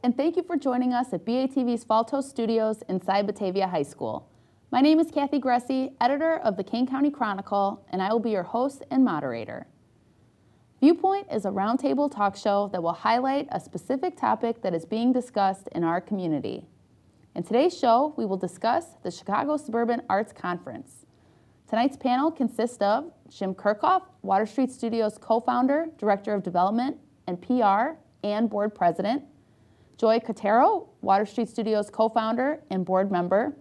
and thank you for joining us at BATV's Fall Toast Studios inside Batavia High School. My name is Kathy Gressy, editor of the Kane County Chronicle, and I will be your host and moderator. Viewpoint is a roundtable talk show that will highlight a specific topic that is being discussed in our community. In today's show, we will discuss the Chicago Suburban Arts Conference. Tonight's panel consists of Jim Kirchhoff, Water Street Studios co-founder, director of development and PR, and board president; Joy Cotero, Water Street Studios co-founder and board member;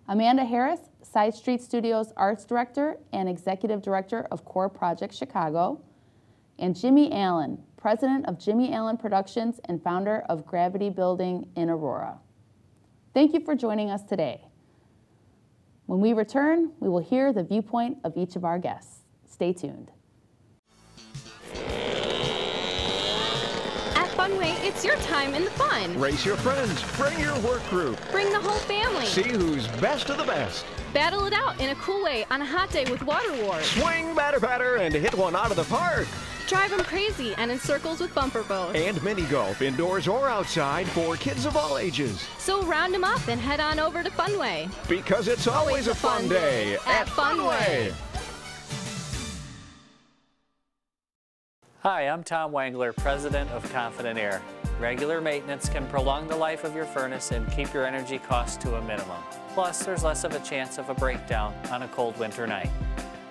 Amanda Harris, Side Street Studios arts director and executive director of Core Project Chicago; and Jimmy Allen, president of Jimmy Allen Productions and founder of Gravity Building in Aurora. Thank you for joining us today. When we return, we will hear the viewpoint of each of our guests. Stay tuned. At Funway, it's your time in the fun. Race your friends, bring your work group. Bring the whole family. See who's best of the best. Battle it out in a cool way on a hot day with Water Wars. Swing, batter, and hit one out of the park. Drive them crazy and in circles with bumper boats. And mini golf, indoors or outside, for kids of all ages. So round them up and head on over to Funway. Because it's always a fun day at Funway. Hi, I'm Tom Wangler, president of Confident Air. Regular maintenance can prolong the life of your furnace and keep your energy costs to a minimum. Plus, there's less of a chance of a breakdown on a cold winter night.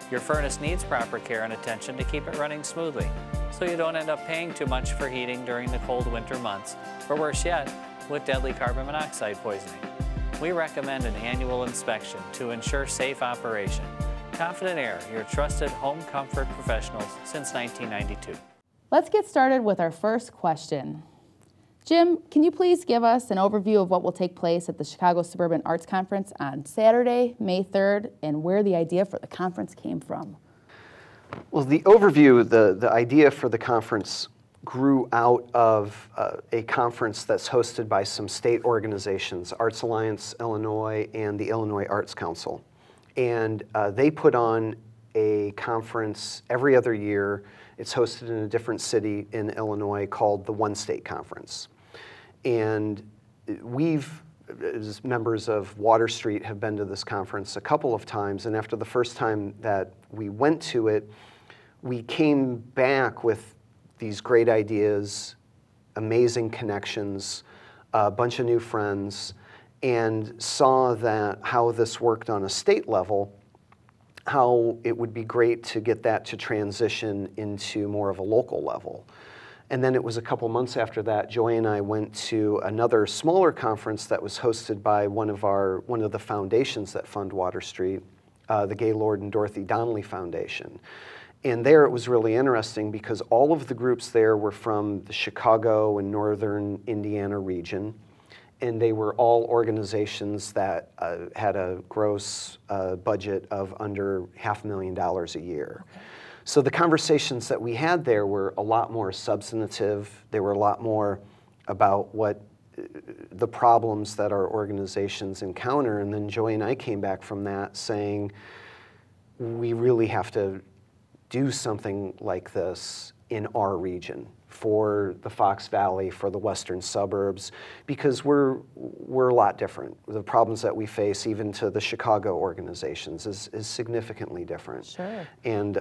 Your furnace needs proper care and attention to keep it running smoothly, so you don't end up paying too much for heating during the cold winter months, or worse yet, with deadly carbon monoxide poisoning. We recommend an annual inspection to ensure safe operation. Confident Air, your trusted home comfort professionals since 1992. Let's get started with our first question. Jim, can you please give us an overview of what will take place at the Chicago Suburban Arts Conference on Saturday, May 3rd, and where the idea for the conference came from? Well, the overview, the idea for the conference grew out of a conference that's hosted by some state organizations, Arts Alliance Illinois and the Illinois Arts Council. And they put on a conference every other year. It's hosted in a different city in Illinois called the One State Conference. And we've, as members of Water Street, have been to this conference a couple of times. And after the first time that we went to it, we came back with these great ideas, amazing connections, a bunch of new friends, and saw that how this worked on a state level, how it would be great to get that to transition into more of a local level. And then it was a couple months after that, Joy and I went to another smaller conference that was hosted by one of the foundations that fund Water Street, the Gaylord and Dorothy Donnelly Foundation. And there it was really interesting because all of the groups there were from the Chicago and northern Indiana region. And they were all organizations that had a gross budget of under $500,000 a year. Okay. So the conversations that we had there were a lot more substantive. They were a lot more about what the problems that our organizations encounter. And then Joy and I came back from that saying, we really have to do something like this in our region, for the Fox Valley, for the western suburbs, because we're a lot different. The problems that we face, even to the Chicago organizations, is significantly different. Sure. And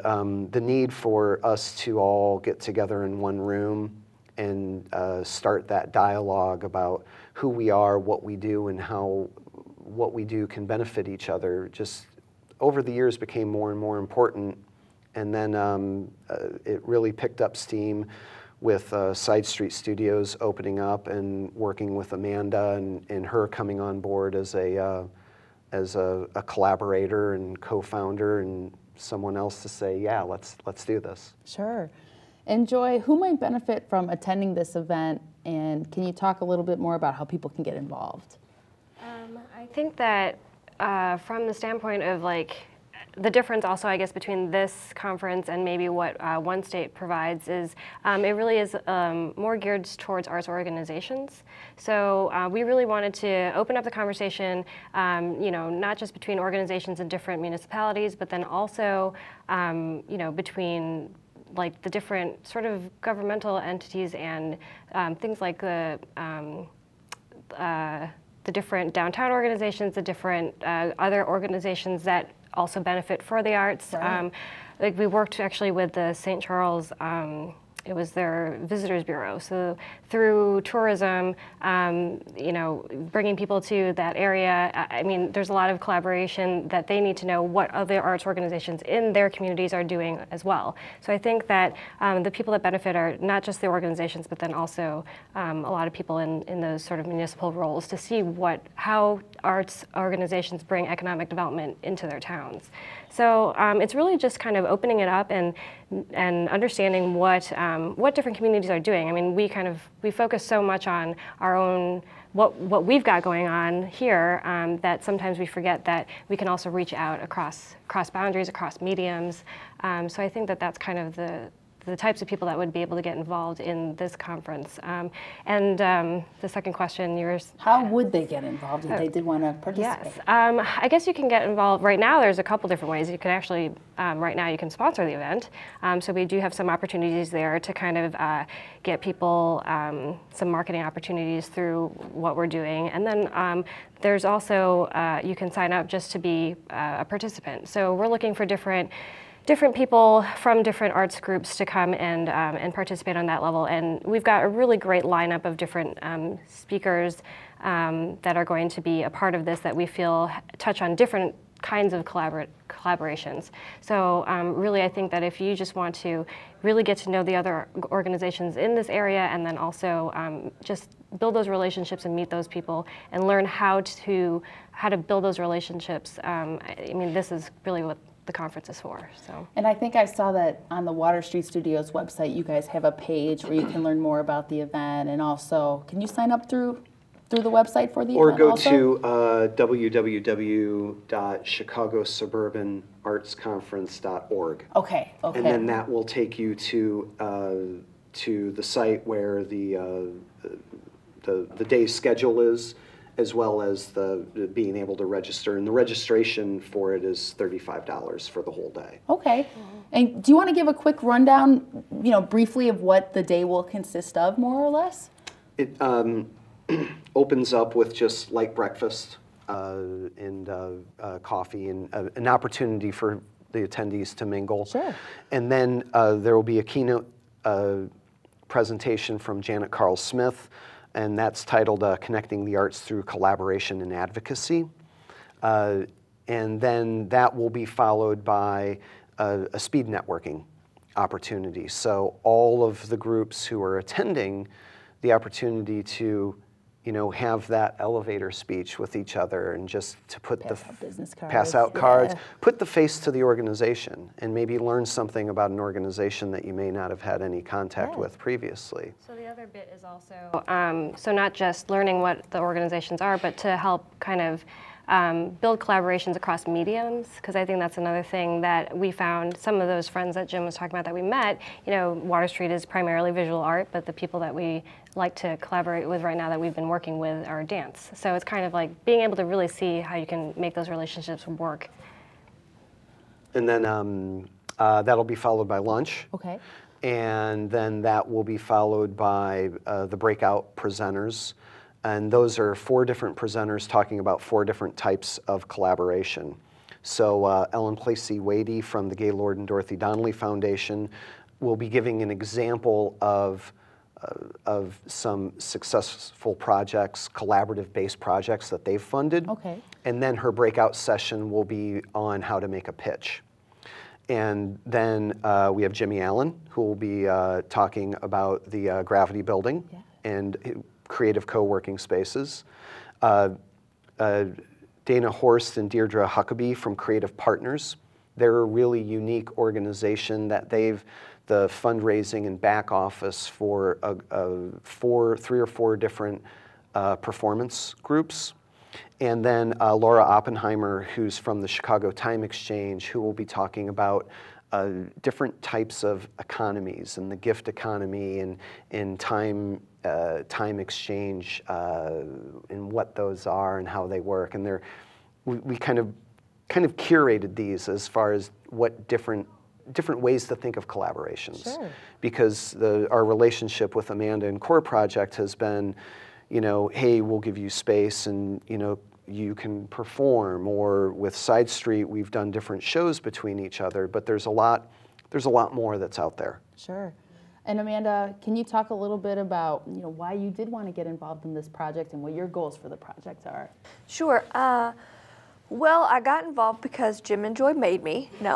the need for us to all get together in one room and start that dialogue about who we are, what we do, and how what we do can benefit each other, just over the years became more and more important. And then it really picked up steam with Side Street Studios opening up and working with Amanda and her coming on board as a collaborator and co-founder and someone else to say, yeah, let's do this. Sure. And Joy, who might benefit from attending this event, and can you talk a little bit more about how people can get involved? I think that from the standpoint of the difference also, I guess, between this conference and maybe what One State provides is it really is more geared towards arts organizations. So we really wanted to open up the conversation, not just between organizations in different municipalities, but then also, between like the different sort of governmental entities and things like the different downtown organizations, the different other organizations that also benefit for the arts. Right. Like we worked actually with the St. Charles, it was their visitors bureau. So through tourism, you know, bringing people to that area, I mean, there's a lot of collaboration that they need to know what other arts organizations in their communities are doing as well. So I think that the people that benefit are not just the organizations, but then also a lot of people in those sort of municipal roles to see how arts organizations bring economic development into their towns. So it's really just kind of opening it up and understanding what different communities are doing. I mean, we focus so much on our own what we've got going on here that sometimes we forget that we can also reach out across boundaries, across mediums. So I think that that's kind of the types of people that would be able to get involved in this conference. And the second question, yours. How would they get involved if they did want to participate? Yes, I guess you can get involved. Right now, there's a couple different ways. You can actually, right now, you can sponsor the event. So we do have some opportunities there to kind of get people some marketing opportunities through what we're doing. And then there's also, you can sign up just to be a participant. So we're looking for different people from different arts groups to come and participate on that level. And we've got a really great lineup of different speakers that are going to be a part of this that we feel touch on different kinds of collaborations. So really, I think that if you just want to really get to know the other organizations in this area and then also just build those relationships and meet those people and learn how to build those relationships, I mean, this is really what the conference is for. So. And I think I saw that on the Water Street Studios website, you guys have a page where you can learn more about the event, and also, can you sign up through the website for the or event go also? to www.chicagosuburbanartsconference.org. Okay. And then that will take you to the site where the day's schedule is, as well as the being able to register. And the registration for it is $35 for the whole day. Okay. And do you want to give a quick rundown, you know, briefly of what the day will consist of, more or less? It opens up with just light breakfast and coffee and an opportunity for the attendees to mingle. Sure. And then there will be a keynote presentation from Janet Carl Smith, and that's titled Connecting the Arts Through Collaboration and Advocacy. And then that will be followed by a speed networking opportunity. So all of the groups who are attending, the opportunity to, you know, have that elevator speech with each other and just to put pass out cards, put the face to the organization, and maybe learn something about an organization that you may not have had any contact with previously. So the other bit is also, so not just learning what the organizations are, but to help kind of build collaborations across mediums, because I think that's another thing that we found. Some of those friends that Jim was talking about that we met, you know, Water Street is primarily visual art, but the people that we like to collaborate with right now that we've been working with are dance. So it's kind of like being able to really see how you can make those relationships work. And then that'll be followed by lunch. Okay. And then that will be followed by the breakout presenters. And those are 4 different presenters talking about 4 different types of collaboration. So Ellen Placey Wadey from the Gaylord and Dorothy Donnelly Foundation will be giving an example of some successful projects, collaborative-based projects that they've funded. Okay. And then her breakout session will be on how to make a pitch. And then we have Jimmy Allen, who will be talking about the Gravity Building and creative co-working spaces. Dana Horst and Deirdre Huckabee from Creative Partners. They're a really unique organization that they've the fundraising and back office for 3 or 4 different performance groups. And then Laura Oppenheimer, who's from the Chicago Time Exchange, who will be talking about different types of economies and the gift economy and time exchange and what those are and how they work. And we kind of curated these as far as what different different ways to think of collaborations. Sure. Because our relationship with Amanda and Core Project has been, you know, hey, we'll give you space and, you know, you can perform. Or with Side Street, we've done different shows between each other, but there's a lot more that's out there. Sure. And Amanda, can you talk a little bit about, you know, why you did want to get involved in this project and what your goals for the project are? Sure. Well, I got involved because Jim and Joy made me. No.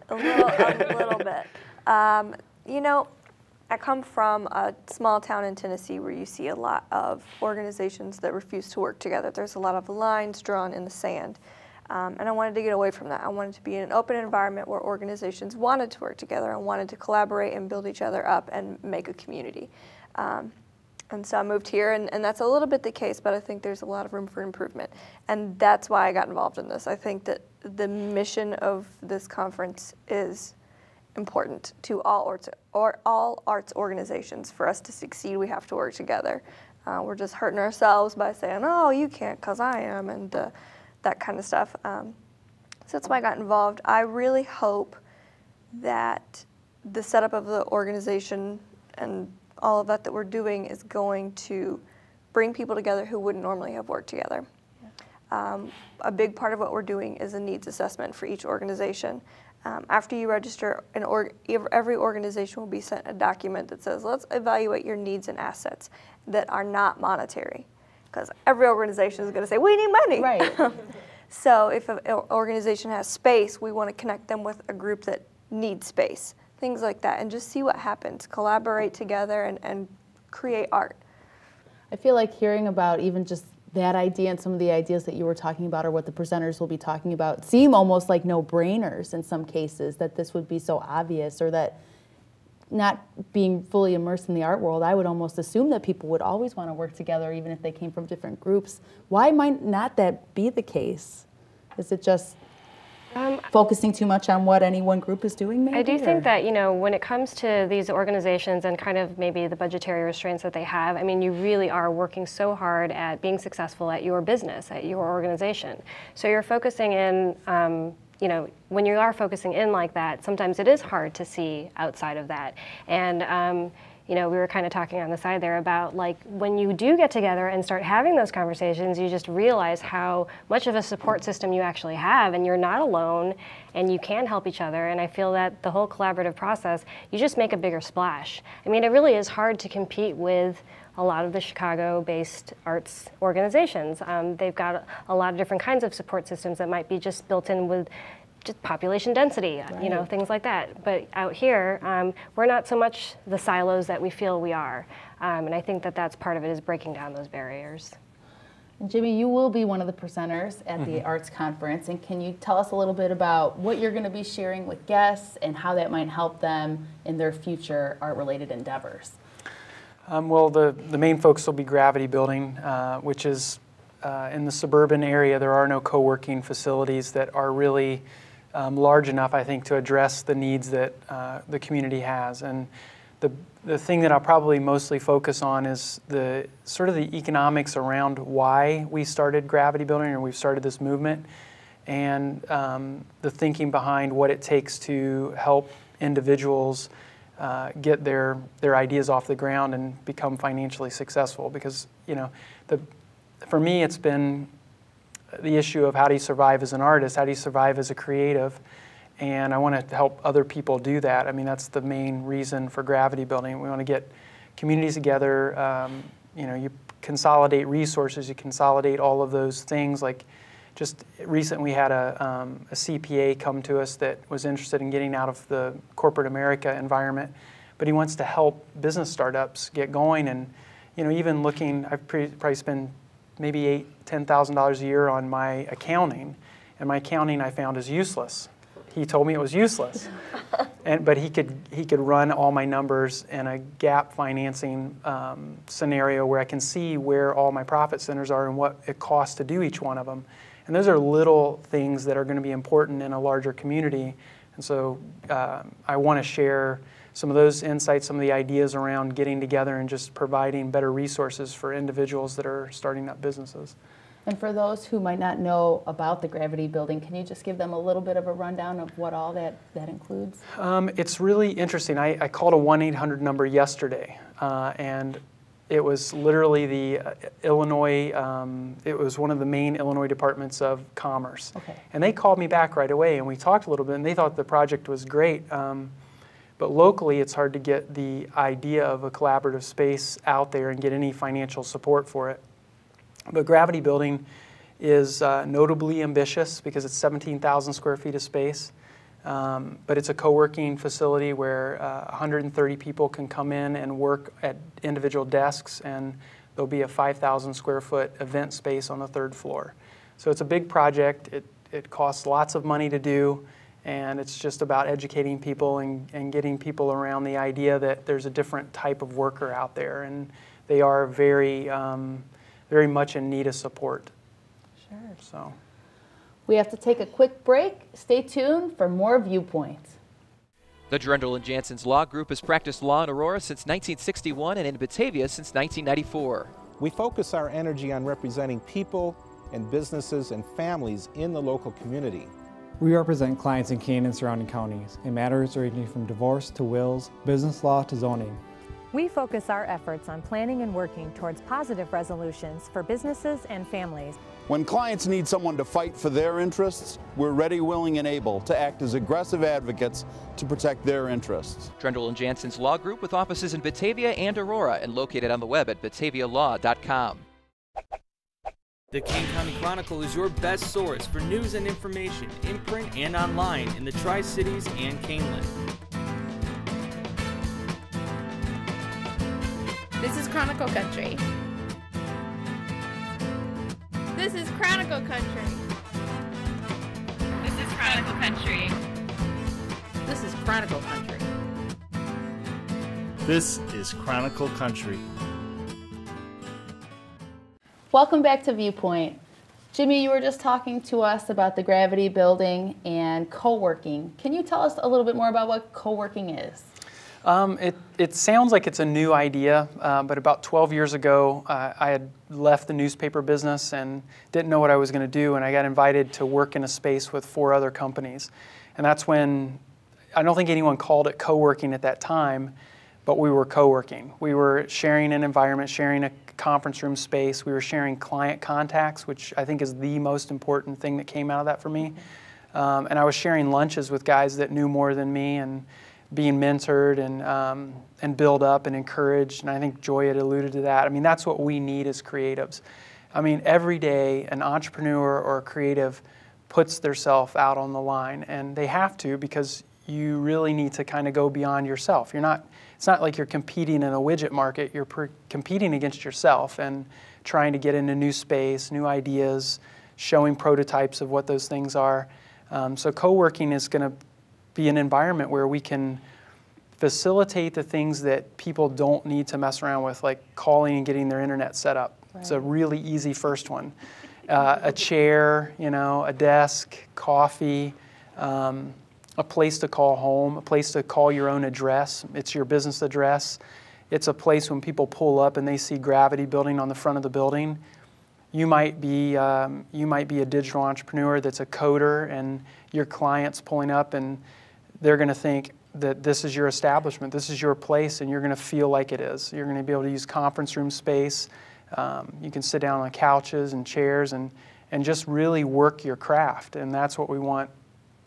A little bit. You know, I come from a small town in Tennessee where you see a lot of organizations that refuse to work together. There's a lot of lines drawn in the sand. And I wanted to get away from that. I wanted to be in an open environment where organizations wanted to work together and wanted to collaborate and build each other up and make a community. And so I moved here, and that's a little bit the case, but I think there's a lot of room for improvement. And that's why I got involved in this. I think that the mission of this conference is important to all arts organizations. For us to succeed, we have to work together. We're just hurting ourselves by saying, oh, you can't because I am, and that kind of stuff. So that's why I got involved. I really hope that the setup of the organization and all of that we're doing is going to bring people together who wouldn't normally have worked together. A big part of what we're doing is a needs assessment for each organization. After you register, every organization will be sent a document that says, let's evaluate your needs and assets that are not monetary. Because every organization is going to say, we need money. Right. So if an organization has space, we want to connect them with a group that needs space. Things like that, and just see what happens. Collaborate together and create art. I feel like hearing about even just that idea and some of the ideas that you were talking about or what the presenters will be talking about seem almost like no-brainers in some cases, that this would be so obvious, or that not being fully immersed in the art world, I would almost assume that people would always want to work together even if they came from different groups. Why might not that be the case? Is it just focusing too much on what any one group is doing, maybe? I do think that, you know, when it comes to these organizations and kind of maybe the budgetary restraints that they have, I mean, you really are working so hard at being successful at your business, at your organization. So you're focusing in, you know, when you are focusing in like that, sometimes it is hard to see outside of that. And, you know, we were kind of talking on the side there about, like, when you do get together and start having those conversations, you just realize how much of a support system you actually have, and you're not alone, and you can help each other. And I feel that the whole collaborative process, you just make a bigger splash. I mean, it really is hard to compete with a lot of the Chicago-based arts organizations. They've got a lot of different kinds of support systems that might be just built in with just population density, you know, things like that. But out here, we're not so much the silos that we feel we are. And I think that that's part of it, is breaking down those barriers. Jimmy, you will be one of the presenters at the Arts Conference, and can you tell us a little bit about what you're going to be sharing with guests and how that might help them in their future art-related endeavors? Well, the main focus will be Gravity Building, which is in the suburban area. There are no co-working facilities that are really large enough, I think, to address the needs that the community has. And the thing that I'll probably mostly focus on is the sort of the economics around why we started Gravity Building, or we've started this movement, and the thinking behind what it takes to help individuals get their ideas off the ground and become financially successful. Because, you know, for me, it's been the issue of how do you survive as an artist, how do you survive as a creative, and I want to help other people do that. I mean, that's the main reason for Gravity Building. We want to get communities together. You know, you consolidate resources, you consolidate all of those things. Like, just recently we had a CPA come to us that was interested in getting out of the corporate America environment, but he wants to help business startups get going. And, you know, even looking, I've probably spent maybe $10,000 a year on my accounting, and my accounting I found is useless. He told me it was useless, but he could run all my numbers in a gap financing scenario where I can see where all my profit centers are and what it costs to do each one of them. And those are little things that are going to be important in a larger community. And so I want to share some of those insights, some of the ideas around getting together and just providing better resources for individuals that are starting up businesses. And for those who might not know about the Gravity Building, can you just give them a little bit of a rundown of what all that includes? It's really interesting. I called a 1-800 number yesterday, and it was literally the Illinois, it was one of the main Illinois departments of commerce. Okay. And they called me back right away, and we talked a little bit, and they thought the project was great. But locally, it's hard to get the idea of a collaborative space out there and get any financial support for it. But Gravity Building is notably ambitious because it's 17,000 square feet of space. But it's a co-working facility where 130 people can come in and work at individual desks, and there'll be a 5,000 square foot event space on the 3rd floor. So it's a big project. It costs lots of money to do, and it's just about educating people and getting people around the idea that there's a different type of worker out there, and they are very much in need of support. Sure. So. We have to take a quick break. Stay tuned for more Viewpoints. The Drendel and Jansen's Law Group has practiced law in Aurora since 1961 and in Batavia since 1994. We focus our energy on representing people and businesses and families in the local community. We represent clients in Kane and surrounding counties in matters ranging from divorce to wills, business law to zoning. We focus our efforts on planning and working towards positive resolutions for businesses and families. When clients need someone to fight for their interests, we're ready, willing, and able to act as aggressive advocates to protect their interests. Drendel and Jansen's Law Group with offices in Batavia and Aurora and located on the web at batavialaw.com. The Kane County Chronicle is your best source for news and information in print and online in the Tri-Cities and Caneland. This is Chronicle Country. This is Chronicle Country. This is Chronicle Country. This is Chronicle Country. This is Chronicle Country. Welcome back to Viewpoint. Jimmy, you were just talking to us about the Gravity Building and co-working. Can you tell us a little bit more about what co-working is? It sounds like it's a new idea, but about 12 years ago, I had left the newspaper business and didn't know what I was going to do, and I got invited to work in a space with 4 other companies. And that's when, I don't think anyone called it co-working at that time, but we were co-working. We were sharing an environment, sharing a conference room space. We were sharing client contacts, which I think is the most important thing that came out of that for me. And I was sharing lunches with guys that knew more than me and being mentored and build up and encouraged. And I think Joy had alluded to that. I mean, that's what we need as creatives. I mean, every day an entrepreneur or a creative puts theirself out on the line, and they have to, because you really need to kind of go beyond yourself. It's not like you're competing in a widget market. You're competing against yourself and trying to get into new space, new ideas, showing prototypes of what those things are. So co-working is going to be an environment where we can facilitate the things that people don't need to mess around with, like calling and getting their internet set up. Right. It's a really easy first one. A chair, a desk, coffee, a place to call home, a place to call your own address. It's your business address. It's a place when people pull up and they see Gravity Building on the front of the building. You might be a digital entrepreneur that's a coder, and your client's pulling up and they're going to think that this is your establishment, this is your place, and you're going to feel like it is. You're going to be able to use conference room space. You can sit down on couches and chairs and just really work your craft, and that's what we want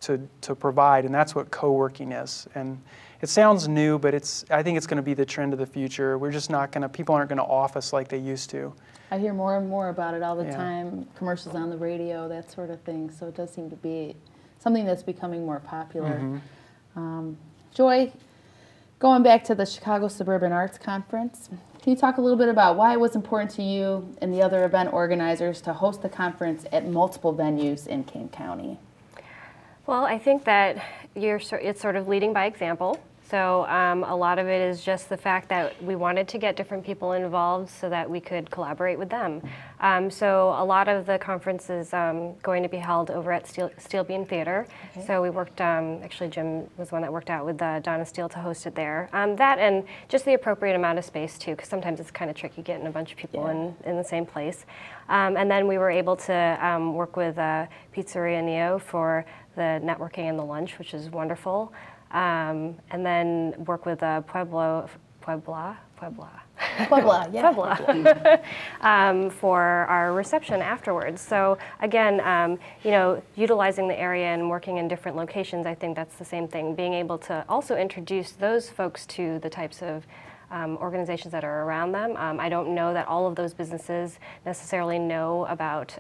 to provide, and that's what co-working is. And it sounds new, but I think it's going to be the trend of the future. We're just not going to, people aren't going to office like they used to. I hear more and more about it all the time, commercials on the radio, that sort of thing, so it does seem to be something that's becoming more popular. Mm-hmm. Joy, going back to the Chicago Suburban Arts Conference, can you talk a little bit about why it was important to you and the other event organizers to host the conference at multiple venues in Kane County? Well, I think that it's sort of leading by example. So a lot of it is just the fact that we wanted to get different people involved so that we could collaborate with them. So a lot of the conference is going to be held over at Steel Beam Theater. Okay. So we worked, actually Jim was one that worked out with Donna Steele to host it there. That and just the appropriate amount of space too, because sometimes it's kind of tricky getting a bunch of people in the same place. And then we were able to work with Pizzeria Neo for the networking and the lunch, which is wonderful. And then work with Puebla, for our reception afterwards. So again, you know, utilizing the area and working in different locations, I think that's the same thing. Being able to also introduce those folks to the types of organizations that are around them. I don't know that all of those businesses necessarily know about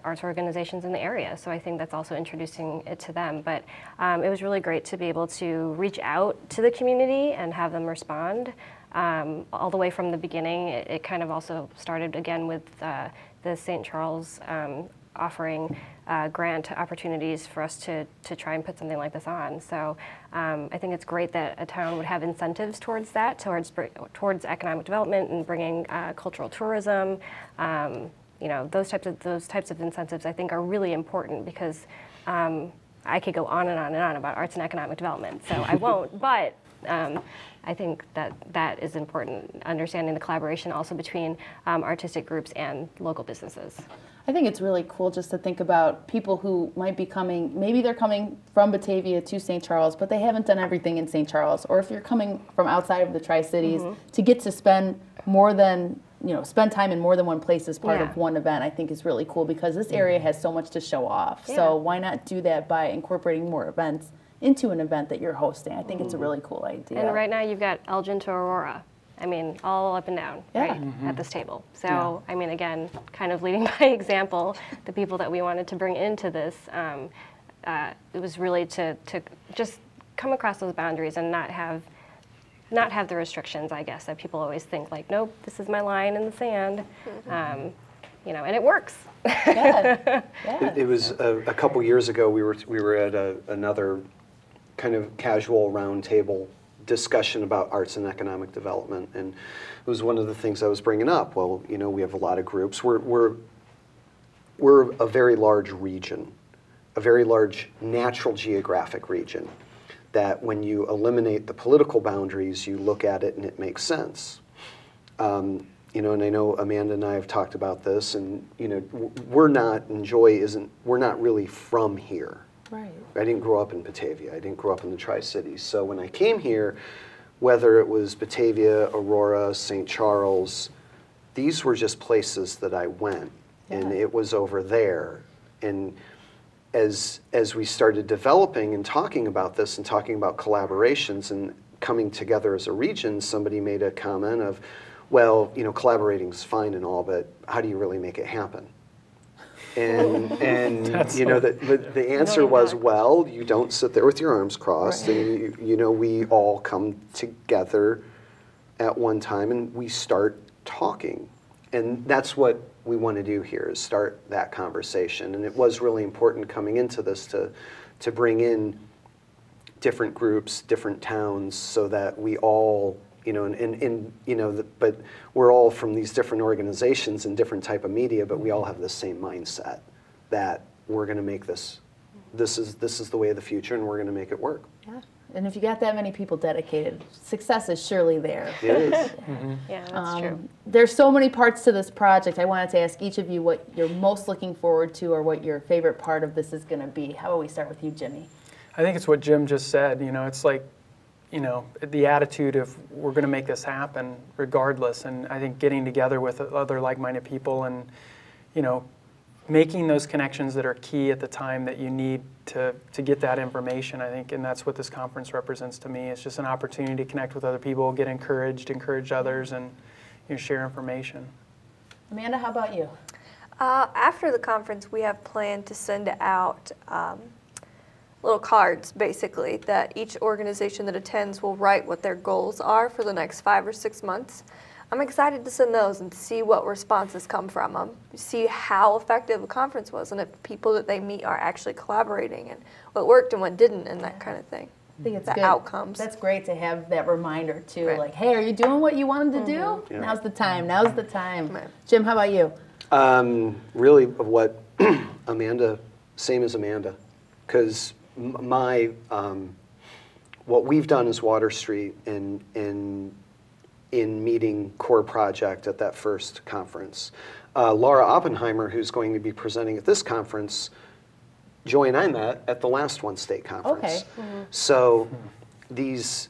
arts organizations in the area. So I think that's also introducing it to them. But it was really great to be able to reach out to the community and have them respond. All the way from the beginning, it kind of also started again with the St. Charles offering grant opportunities for us to try and put something like this on. So I think it's great that a town would have incentives towards that, towards economic development and bringing cultural tourism. You know, those types of incentives I think are really important because I could go on and on and on about arts and economic development, so I won't. But I think that is important, understanding the collaboration also between artistic groups and local businesses. I think it's really cool just to think about people who might be coming, maybe they're coming from Batavia to St. Charles, but they haven't done everything in St. Charles. Or if you're coming from outside of the Tri-Cities, to get to spend more than, spend time in more than one place as part of one event, I think is really cool because this area has so much to show off. Yeah. So why not do that by incorporating more events into an event that you're hosting? I think it's a really cool idea. And right now you've got Elgin to Aurora. I mean, all up and down, right, at this table. So, I mean, again, kind of leading by example, the people that we wanted to bring into this, it was really to just come across those boundaries and not have the restrictions, I guess, that people always think like, nope, this is my line in the sand, and it works. It was a couple years ago. We were at another kind of casual round table discussion about arts and economic development, and it was one of the things I was bringing up. Well, we have a lot of groups. We're a very large region, a very large natural geographic region, that when you eliminate the political boundaries, you look at it and it makes sense. And I know Amanda and I have talked about this, and we're not really from here. Right. I didn't grow up in Batavia. I didn't grow up in the Tri-Cities. So when I came here, whether it was Batavia, Aurora, St. Charles, these were just places that I went, and it was over there. And as we started developing and talking about this and talking about collaborations and coming together as a region, somebody made a comment of, well, collaborating is fine and all, but how do you really make it happen? And the answer was, well, you don't sit there with your arms crossed, and we all come together at one time and we start talking, and that's what we want to do here, is start that conversation. And it was really important coming into this to bring in different groups, different towns, so that we all but we're all from these different organizations and different type of media, but we all have the same mindset that we're going to make this is the way of the future, and we're going to make it work. Yeah, and if you got that many people dedicated, success is surely there. It is. Yeah, that's true. There's so many parts to this project. I wanted to ask each of you what you're most looking forward to, or what your favorite part of this is going to be. How about we start with you, Jimmy? I think it's what Jim just said. It's like, the attitude of we're going to make this happen regardless. And I think getting together with other like-minded people and, making those connections that are key at the time that you need to get that information, I think, and that's what this conference represents to me. It's just an opportunity to connect with other people, get encourage others, and share information. Amanda, how about you? After the conference, we have planned to send out little cards, basically, that each organization that attends will write what their goals are for the next 5 or 6 months. I'm excited to send those and see what responses come from them, see how effective a conference was, and if people that they meet are actually collaborating, and what worked and what didn't, and that kind of thing. I think it's the good. outcomes. That's great to have that reminder too. Right. Like, hey, are you doing what you wanted to do? Yeah. Now's the time. Now's the time. Jim, how about you? Really, what Amanda, same as Amanda, because what we've done as Water Street in meeting Core Project at that first conference. Laura Oppenheimer, who's going to be presenting at this conference, Joy and I met at the last One State conference. Okay. So these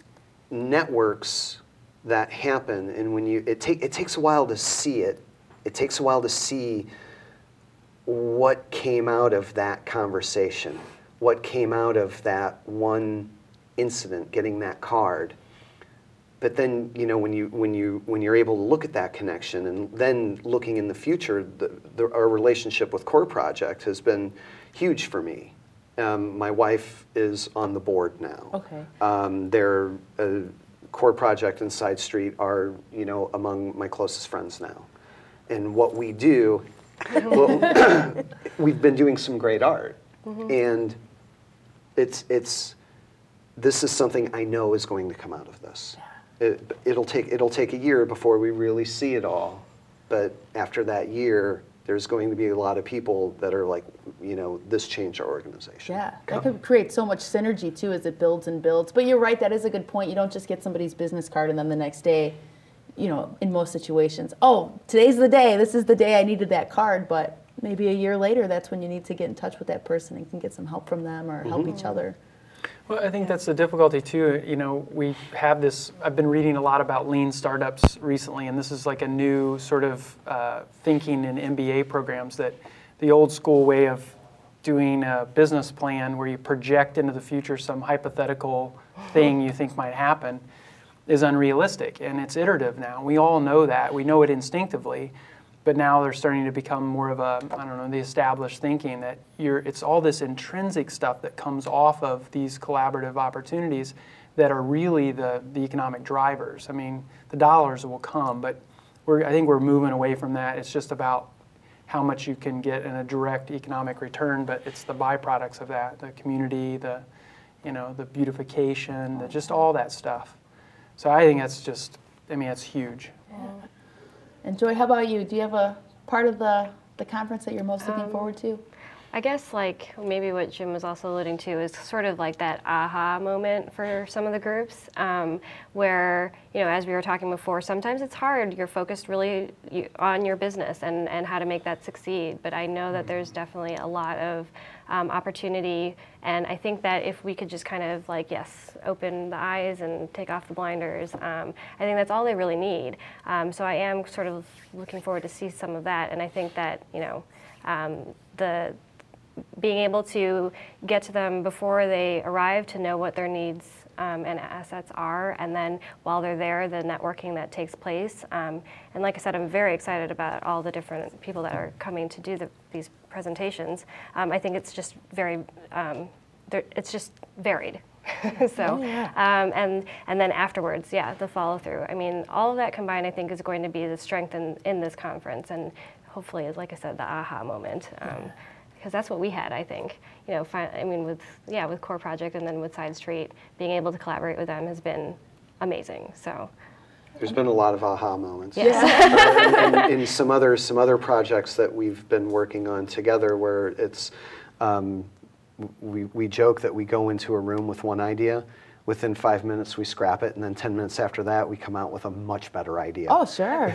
networks that happen, and when it takes a while to see it. It takes a while to see what came out of that conversation, what came out of that one incident, getting that card. But then, when you're able to look at that connection, and then looking in the future, our relationship with Core Project has been huge for me. My wife is on the board now. Okay. Core Project and Side Street are, among my closest friends now. And what we do, we've been doing some great art, and this is something I know is going to come out of this. It'll take a year before we really see it all, but after that year, there's going to be a lot of people that are like, this changed our organization. Yeah, that could create so much synergy too as it builds and builds. But you're right, that is a good point. You don't just get somebody's business card and then the next day, in most situations, oh, today's the day, this is the day I needed that card, but maybe a year later, that's when you need to get in touch with that person and can get some help from them or help each other. Well, I think that's the difficulty too. We have this, I've been reading a lot about lean startups recently, and this is like a new sort of thinking in MBA programs, that the old school way of doing a business plan where you project into the future some hypothetical thing you think might happen is unrealistic, and it's iterative now. We all know that. We know it instinctively, but now they're starting to become more of a, the established thinking that it's all this intrinsic stuff that comes off of these collaborative opportunities that are really the economic drivers. I mean, the dollars will come, but I think we're moving away from that. It's just about how much you can get in a direct economic return, but it's the byproducts of that, the community, the beautification, just all that stuff. So I think that's just, it's huge. Yeah. And Joy, how about you? Do you have a part of the conference that you're most looking forward to? I guess maybe what Jim was also alluding to is sort of like that aha moment for some of the groups where, as we were talking before, sometimes it's hard. You're focused really on your business and how to make that succeed. But I know that there's definitely a lot of opportunity. And I think that if we could just kind of open the eyes and take off the blinders, I think that's all they really need. So I am sort of looking forward to see some of that. And I think that, being able to get to them before they arrive to know what their needs and assets are, and then while they're there, the networking that takes place. And like I said, I'm very excited about all the different people that are coming to do these presentations. I think it's just it's just varied. So, and then afterwards, the follow through. I mean, all of that combined, I think, is going to be the strength in this conference, and hopefully, like I said, the aha moment. Because that's what we had, I think. With Core Project and then with Side Street, being able to collaborate with them has been amazing. So there's been a lot of aha moments. Yes. And in some other projects that we've been working on together, where it's we joke that we go into a room with one idea. Within 5 minutes, we scrap it, and then 10 minutes after that, we come out with a much better idea. Oh, sure.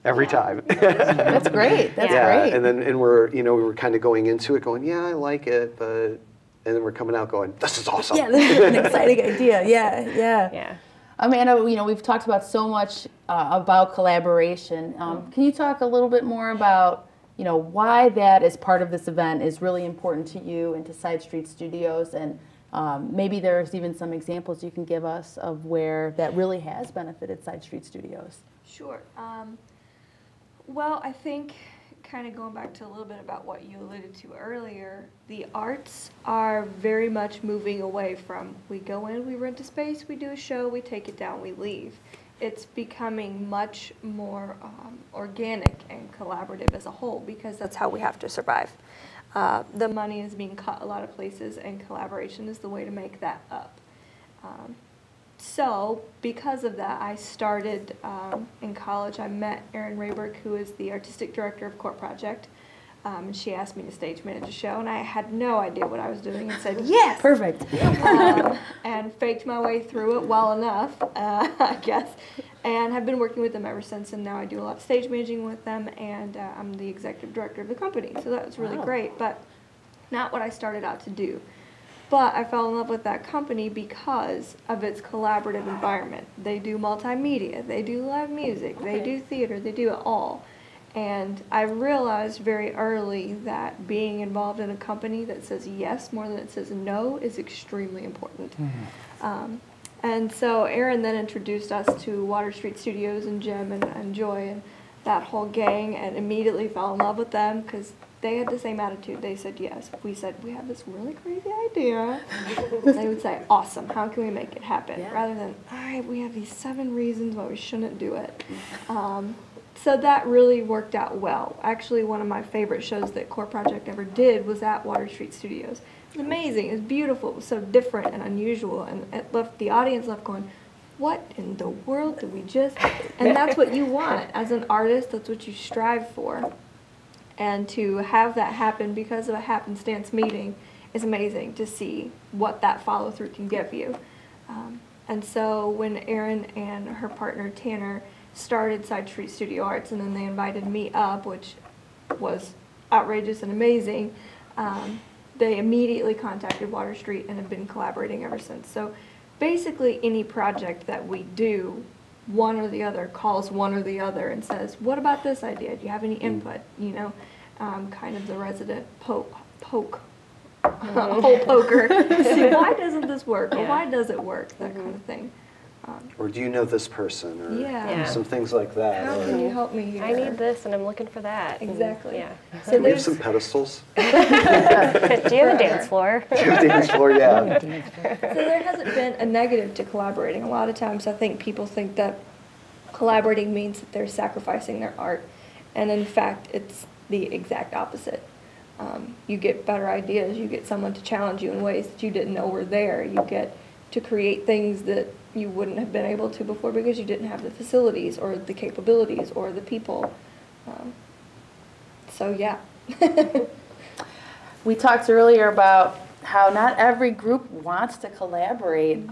Every time. That's great. That's great. And we're we were kind of going into it, going, yeah, I like it, but, and then we're coming out going, this is awesome. Yeah, this is an exciting idea. Yeah. Amanda, we've talked about so much about collaboration. Can you talk a little bit more about, why that as part of this event is really important to you and to Side Street Studios, and maybe there's even some examples you can give us of where that really has benefited Side Street Studios. Sure. Well, I think kind of going back to a little bit about what you alluded to earlier, the arts are very much moving away from we go in, we rent a space, we do a show, we take it down, we leave. It's becoming much more organic and collaborative as a whole, because that's how we have to survive. The money is being cut a lot of places, and collaboration is the way to make that up. So because of that, I started in college. I met Erin Rayberg, who is the artistic director of Court Project. And she asked me to stage manage a show, and I had no idea what I was doing and said, yes! Perfect. And faked my way through it well enough, I guess, and have been working with them ever since, and now I do a lot of stage managing with them, and I'm the executive director of the company, so that was really great, but not what I started out to do. But I fell in love with that company because of its collaborative environment. They do multimedia, they do live music, they do theater, they do it all. And I realized very early that being involved in a company that says yes more than it says no is extremely important. And so Erin then introduced us to Water Street Studios and Jim and Joy and that whole gang, and immediately fell in love with them because they had the same attitude. They said yes. If we said, we have this really crazy idea, they would say, awesome, how can we make it happen? Rather than, all right, we have these 7 reasons why we shouldn't do it. So that really worked out well. Actually, one of my favorite shows that Court Project ever did was at Water Street Studios. It was amazing. It was beautiful. It was so different and unusual, and it left the audience left going, what in the world did we just... And that's what you want. As an artist, that's what you strive for. And to have that happen because of a happenstance meeting is amazing to see what that follow-through can give you. And so when Erin and her partner Tanner started Side Street Studio Arts, and then they invited me up, which was outrageous and amazing, they immediately contacted Water Street and have been collaborating ever since. So basically any project that we do, one or the other calls one or the other and says, what about this idea? Do you have any input? You know, kind of the resident hole poker. See, why doesn't this work? Or why does it work? That kind of thing. Or do you know this person? Or some things like that. How can you help me here? I need this and I'm looking for that. Exactly. Yeah. So we have some pedestals. Do you have a dance floor? Do you have a dance floor? Yeah. So there hasn't been a negative to collaborating. A lot of times I think people think that collaborating means that they're sacrificing their art. And in fact, it's the exact opposite. You get better ideas. You get someone to challenge you in ways that you didn't know were there. You get to create things that you wouldn't have been able to before because you didn't have the facilities or the capabilities or the people. So yeah. We talked earlier about how not every group wants to collaborate.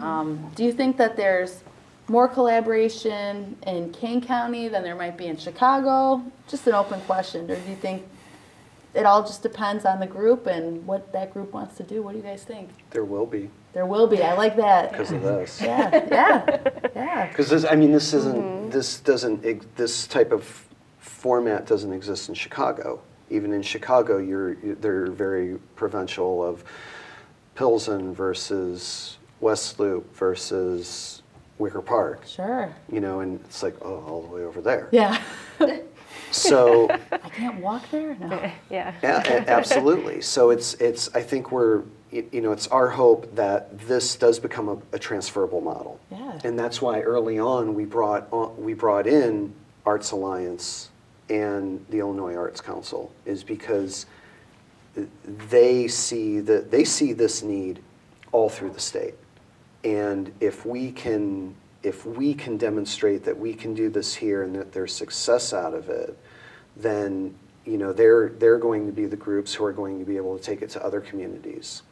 Do you think that there's more collaboration in Kane County than there might be in Chicago? Just an open question. Or do you think it all just depends on the group and what that group wants to do? What do you guys think? There will be. There will be. I like that. Because of this. Yeah. Because I mean, this isn't. This type of format doesn't exist in Chicago. Even in Chicago, they're very provincial of Pilsen versus West Loop versus Wicker Park. Sure. You know, and it's like, oh, all the way over there. Yeah. So I can't walk there? No. Yeah. Yeah, absolutely. So it's I think it's our hope that this does become a transferable model. Yeah. And that's why early on we brought in Arts Alliance and the Illinois Arts Council, is because they see this need all through the state. And if we can demonstrate that we can do this here and that there's success out of it, then they're going to be the groups who are going to be able to take it to other communities.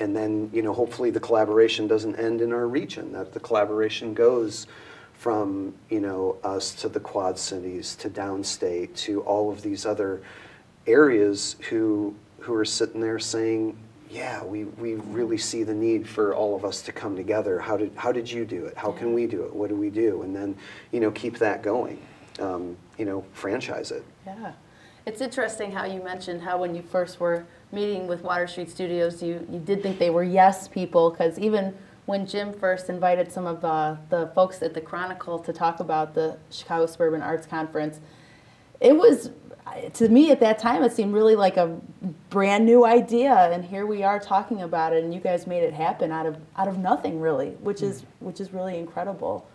And then hopefully the collaboration doesn't end in our region, that the collaboration goes from us to the Quad Cities, to downstate, to all of these other areas who are sitting there saying, yeah, we really see the need for all of us to come together. How did you do it? How can we do it? What do we do? And then, keep that going. Franchise it. Yeah. It's interesting how you mentioned how when you first were meeting with Water Street Studios, you did think they were yes people, because even when Jim first invited some of the folks at the Chronicle to talk about the Chicago Suburban Arts Conference, it was, to me at that time, it seemed really like a brand new idea, and here we are talking about it, and you guys made it happen out of nothing, really, which is really incredible.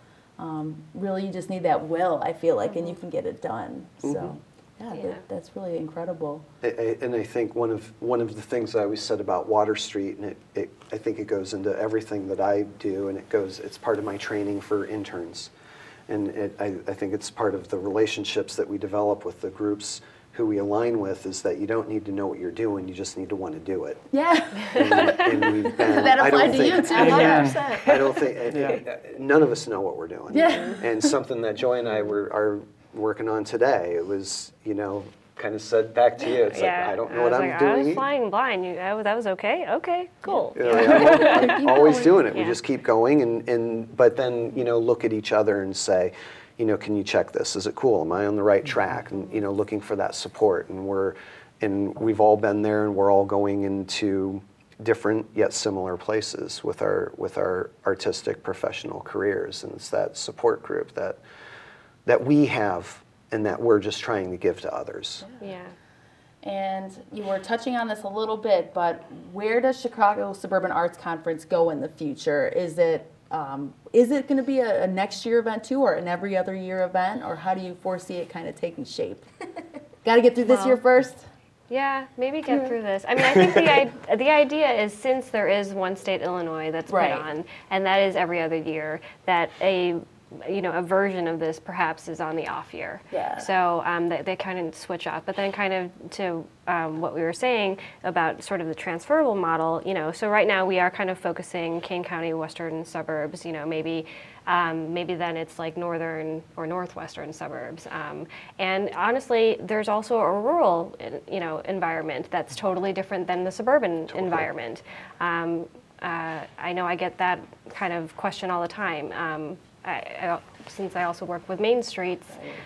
Really, you just need that will, I feel like, and you can get it done. So, that's really incredible. And I think one of the things I always said about Water Street, and I think it goes into everything that I do, and it's part of my training for interns. And I think it's part of the relationships that we develop with the groups who we align with, is that you don't need to know what you're doing, you just need to want to do it. Yeah. And we've been, that applied to you too. 100%. I don't think, none of us know what we're doing. Yeah. And something that Joy and I are working on today, it was, kind of said back to you, it's like, I don't know what I'm doing. I was flying blind. That was okay? Okay, cool. I'm always doing it. We just keep going, but then, look at each other and say, can you check this? Is it cool? Am I on the right track? And, looking for that support. And we've all been there, and we're all going into different yet similar places with our artistic professional careers. And it's that support group that we have and that we're just trying to give to others. Yeah. And you were touching on this a little bit, but where does Chicago Suburban Arts Conference go in the future? Is it going to be a next year event too, or an every other year event, or how do you foresee it kind of taking shape? Got to get through this year first? Yeah, maybe get through this. I mean, I think the idea is, since there is one state, Illinois, that's put on, and that is every other year, that a version of this perhaps is on the off year. Yeah. So they kind of switch up. But then kind of to what we were saying about sort of the transferable model, so right now we are kind of focusing Kane County, western suburbs, maybe then it's like northern or northwestern suburbs. And honestly, there's also a rural, environment that's totally different than the suburban environment. I know I get that kind of question all the time. Since I also work with Main Streets,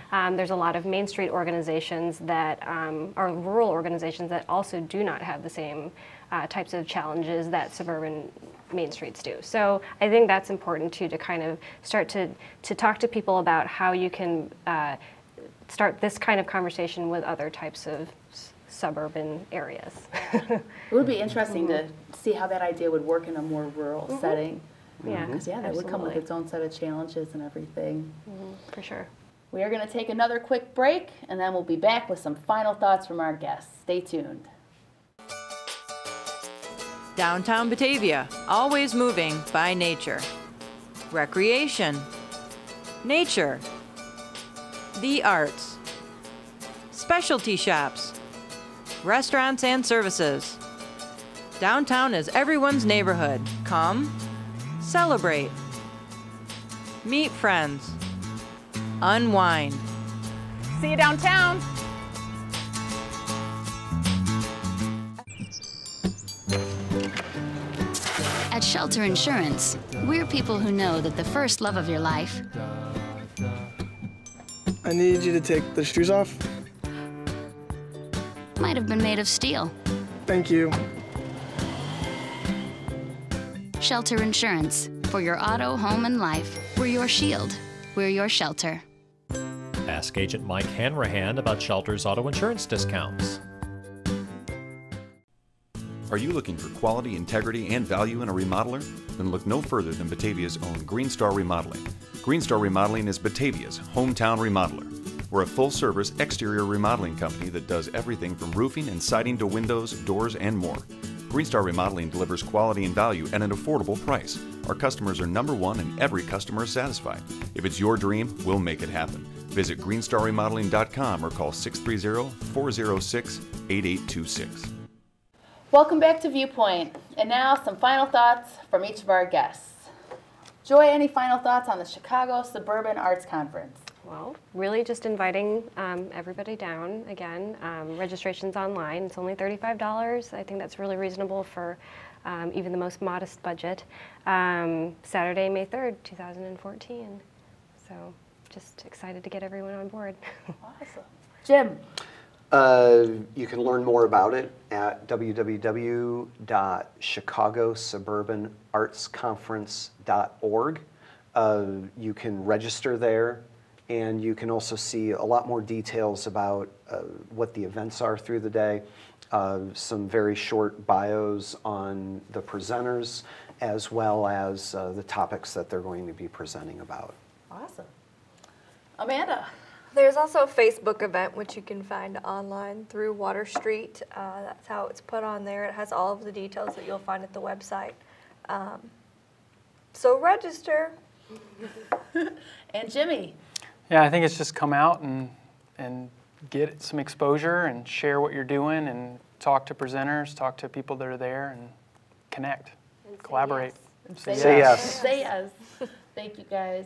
there's a lot of Main Street organizations that are rural organizations that also do not have the same types of challenges that suburban Main Streets do. So I think that's important too, to kind of start to talk to people about how you can start this kind of conversation with other types of suburban areas. It would be interesting to see how that idea would work in a more rural setting. Yeah, because that would come with its own set of challenges and everything. For sure. We are going to take another quick break, and then we'll be back with some final thoughts from our guests. Stay tuned. Downtown Batavia, always moving by nature. Recreation. Nature. The arts. Specialty shops. Restaurants and services. Downtown is everyone's neighborhood. Come. Celebrate. Meet friends. Unwind. See you downtown. At Shelter Insurance, we're people who know that the first love of your life I need you to take the screws off. might have been made of steel. Thank you. Shelter Insurance. For your auto, home, and life, we're your shield. We're your shelter. Ask Agent Mike Hanrahan about Shelter's auto insurance discounts. Are you looking for quality, integrity, and value in a remodeler? Then look no further than Batavia's own Green Star Remodeling. Green Star Remodeling is Batavia's hometown remodeler. We're a full-service exterior remodeling company that does everything from roofing and siding to windows, doors, and more. Green Star Remodeling delivers quality and value at an affordable price. Our customers are #1 and every customer is satisfied. If it's your dream, we'll make it happen. Visit greenstarremodeling.com or call 630-406-8826. Welcome back to Viewpoint. And now some final thoughts from each of our guests. Joy, any final thoughts on the Chicago Suburban Arts Conference? Well, really just inviting everybody down again. Registration's online. It's only $35. I think that's really reasonable for even the most modest budget. Saturday, May 3rd, 2014. So just excited to get everyone on board. Awesome. Jim? You can learn more about it at www.chicagosuburbanartsconference.org. You can register there, and you can also see a lot more details about what the events are through the day, some very short bios on the presenters, as well as the topics that they're going to be presenting about. Awesome. Amanda? There's also a Facebook event, which you can find online through Water Street. That's how it's put on there. It has all of the details that you'll find at the website. So register. And Jimmy. Yeah, I think it's just come out and get some exposure and share what you're doing and talk to presenters, talk to people that are there and connect, and collaborate. Say yes. Say yes. Thank you, guys.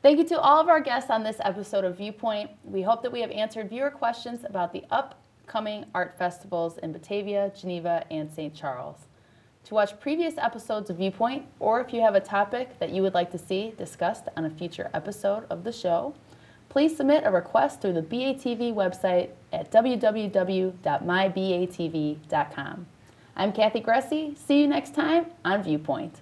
Thank you to all of our guests on this episode of Viewpoint. We hope that we have answered viewer questions about the upcoming art festivals in Batavia, Geneva, and St. Charles. To watch previous episodes of Viewpoint, or if you have a topic that you would like to see discussed on a future episode of the show, please submit a request through the BATV website at www.mybatv.com. I'm Kathy Gressy. See you next time on Viewpoint.